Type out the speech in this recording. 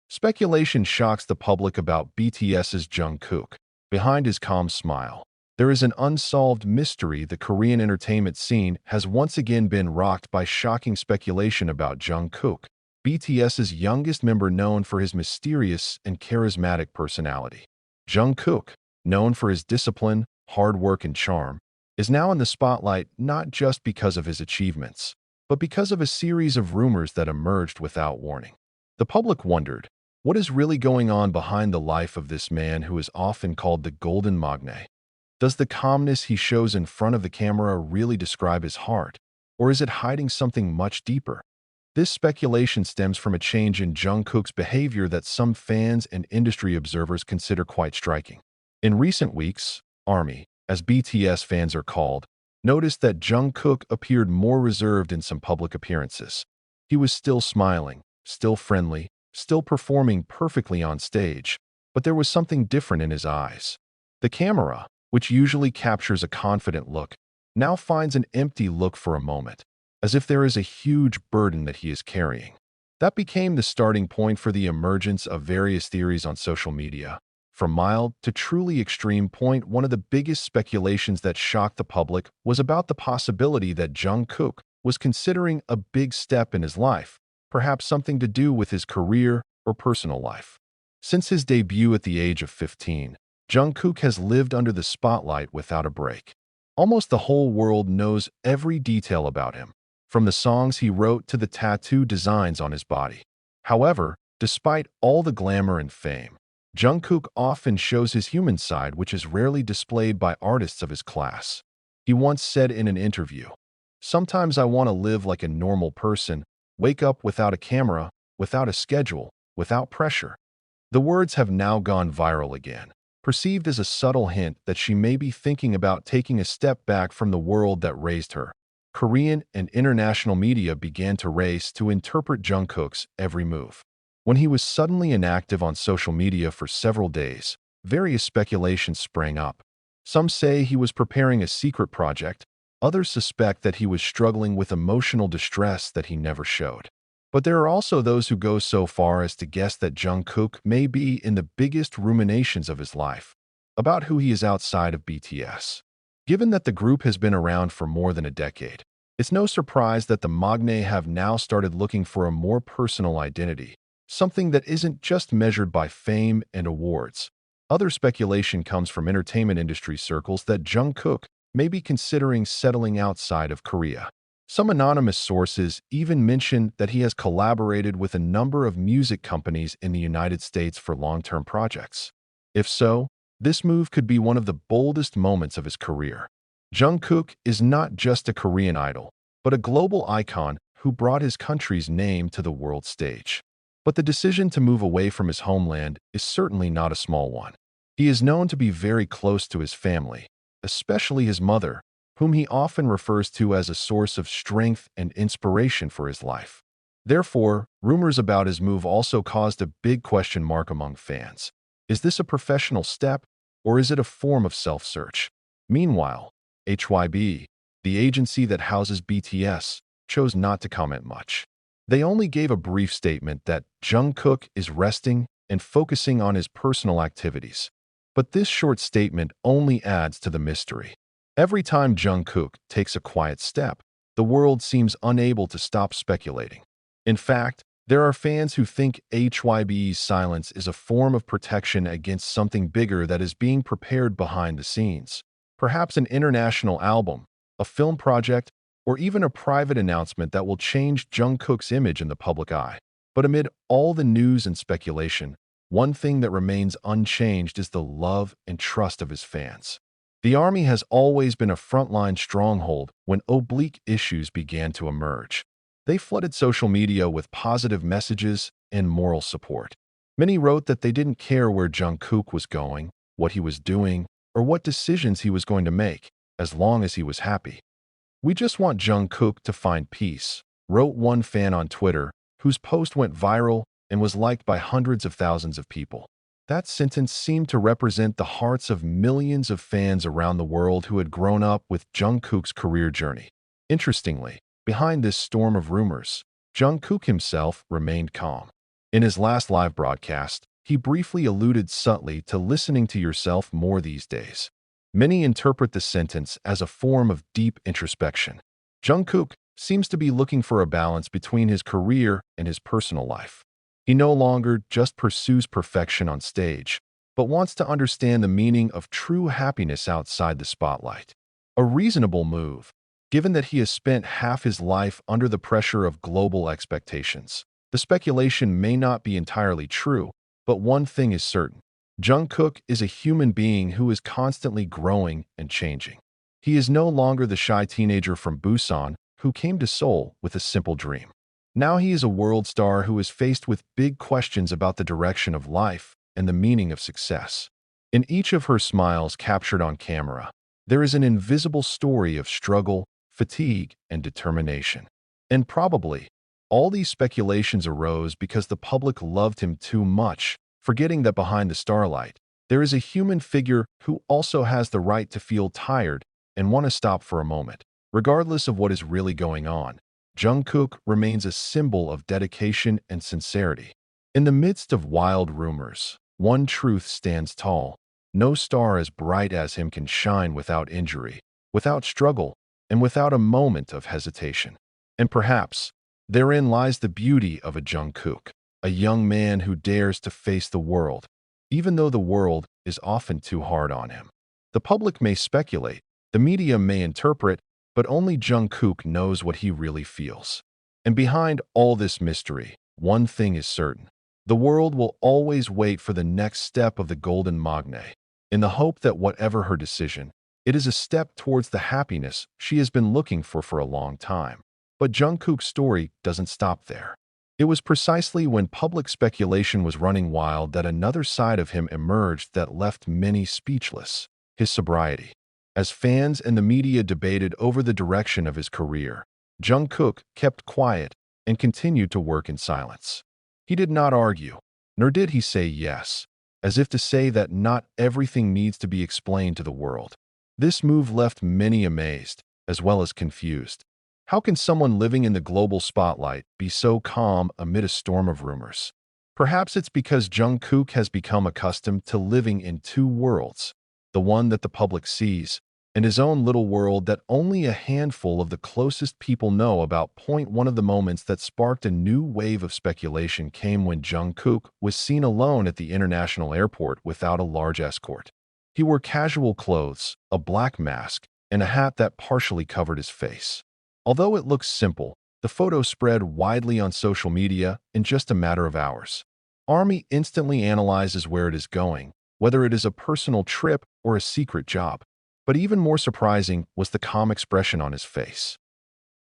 Speculation shocks the public about BTS's Jungkook. Behind his calm smile, there is an unsolved mystery. The Korean entertainment scene has once again been rocked by shocking speculation about Jungkook, BTS's youngest member known for his mysterious and charismatic personality. Jungkook, known for his discipline, hard work, and charm, is now in the spotlight not just because of his achievements, but because of a series of rumors that emerged without warning. The public wondered, what is really going on behind the life of this man who is often called the Golden Magne? Does the calmness he shows in front of the camera really describe his heart, or is it hiding something much deeper? This speculation stems from a change in Jungkook's behavior that some fans and industry observers consider quite striking. In recent weeks, ARMY, as BTS fans are called, noticed that Jungkook appeared more reserved in some public appearances. He was still smiling, still friendly, still performing perfectly on stage, but there was something different in his eyes. The camera, which usually captures a confident look, now finds an empty look for a moment, as if there is a huge burden that he is carrying. That became the starting point for the emergence of various theories on social media. From mild to truly extreme point, one of the biggest speculations that shocked the public was about the possibility that Jungkook was considering a big step in his life, perhaps something to do with his career or personal life. Since his debut at the age of 15, Jungkook has lived under the spotlight without a break. Almost the whole world knows every detail about him, from the songs he wrote to the tattoo designs on his body. However, despite all the glamour and fame, Jungkook often shows his human side, which is rarely displayed by artists of his class. He once said in an interview, "Sometimes I want to live like a normal person, wake up without a camera, without a schedule, without pressure." The words have now gone viral again, perceived as a subtle hint that she may be thinking about taking a step back from the world that raised her. Korean and international media began to race to interpret Jungkook's every move. When he was suddenly inactive on social media for several days, various speculations sprang up. Some say he was preparing a secret project. Others suspect that he was struggling with emotional distress that he never showed. But there are also those who go so far as to guess that Jungkook may be in the biggest ruminations of his life, about who he is outside of BTS. Given that the group has been around for more than a decade, it's no surprise that the Magne have now started looking for a more personal identity, something that isn't just measured by fame and awards. Other speculation comes from entertainment industry circles that Jungkook may be considering settling outside of Korea. Some anonymous sources even mention that he has collaborated with a number of music companies in the United States for long-term projects. If so, this move could be one of the boldest moments of his career. Jungkook is not just a Korean idol, but a global icon who brought his country's name to the world stage. But the decision to move away from his homeland is certainly not a small one. He is known to be very close to his family, especially his mother, whom he often refers to as a source of strength and inspiration for his life. Therefore, rumors about his move also caused a big question mark among fans. Is this a professional step, or is it a form of self-search? Meanwhile, HYB, the agency that houses BTS, chose not to comment much. They only gave a brief statement that Jungkook is resting and focusing on his personal activities. But this short statement only adds to the mystery. Every time Jungkook takes a quiet step, the world seems unable to stop speculating. In fact, there are fans who think HYB's silence is a form of protection against something bigger that is being prepared behind the scenes. Perhaps an international album, a film project, or even a private announcement that will change Jungkook's image in the public eye. But amid all the news and speculation, one thing that remains unchanged is the love and trust of his fans. The ARMY has always been a frontline stronghold when oblique issues began to emerge. They flooded social media with positive messages and moral support. Many wrote that they didn't care where Jungkook was going, what he was doing, or what decisions he was going to make, as long as he was happy. "We just want Jungkook to find peace," wrote one fan on Twitter, whose post went viral and was liked by hundreds of thousands of people. That sentence seemed to represent the hearts of millions of fans around the world who had grown up with Jungkook's career journey. Interestingly, behind this storm of rumors, Jungkook himself remained calm. In his last live broadcast, he briefly alluded subtly to listening to yourself more these days. Many interpret the sentence as a form of deep introspection. Jungkook seems to be looking for a balance between his career and his personal life. He no longer just pursues perfection on stage, but wants to understand the meaning of true happiness outside the spotlight. A reasonable move, given that he has spent half his life under the pressure of global expectations. The speculation may not be entirely true, but one thing is certain. Jungkook is a human being who is constantly growing and changing. He is no longer the shy teenager from Busan who came to Seoul with a simple dream. Now he is a world star who is faced with big questions about the direction of life and the meaning of success. In each of her smiles captured on camera, there is an invisible story of struggle, fatigue, and determination. And probably, all these speculations arose because the public loved him too much, forgetting that behind the starlight, there is a human figure who also has the right to feel tired and want to stop for a moment. Regardless of what is really going on, Jungkook remains a symbol of dedication and sincerity. In the midst of wild rumors, one truth stands tall. No star as bright as him can shine without injury, without struggle, and without a moment of hesitation. And perhaps, therein lies the beauty of a Jungkook, a young man who dares to face the world, even though the world is often too hard on him. The public may speculate, the media may interpret, but only Jungkook knows what he really feels. And behind all this mystery, one thing is certain. The world will always wait for the next step of the Golden Magne, in the hope that whatever her decision, it is a step towards the happiness she has been looking for a long time. But Jungkook's story doesn't stop there. It was precisely when public speculation was running wild that another side of him emerged that left many speechless: his sobriety. As fans and the media debated over the direction of his career, Jungkook kept quiet and continued to work in silence. He did not argue, nor did he say yes, as if to say that not everything needs to be explained to the world. This move left many amazed, as well as confused. How can someone living in the global spotlight be so calm amid a storm of rumors? Perhaps it's because Jungkook has become accustomed to living in two worlds, the one that the public sees, and his own little world that only a handful of the closest people know about. One of the moments that sparked a new wave of speculation came when Jungkook was seen alone at the international airport without a large escort. He wore casual clothes, a black mask, and a hat that partially covered his face. Although it looks simple, the photo spread widely on social media in just a matter of hours. Army instantly analyzes where it is going, whether it is a personal trip or a secret job. But even more surprising was the calm expression on his face.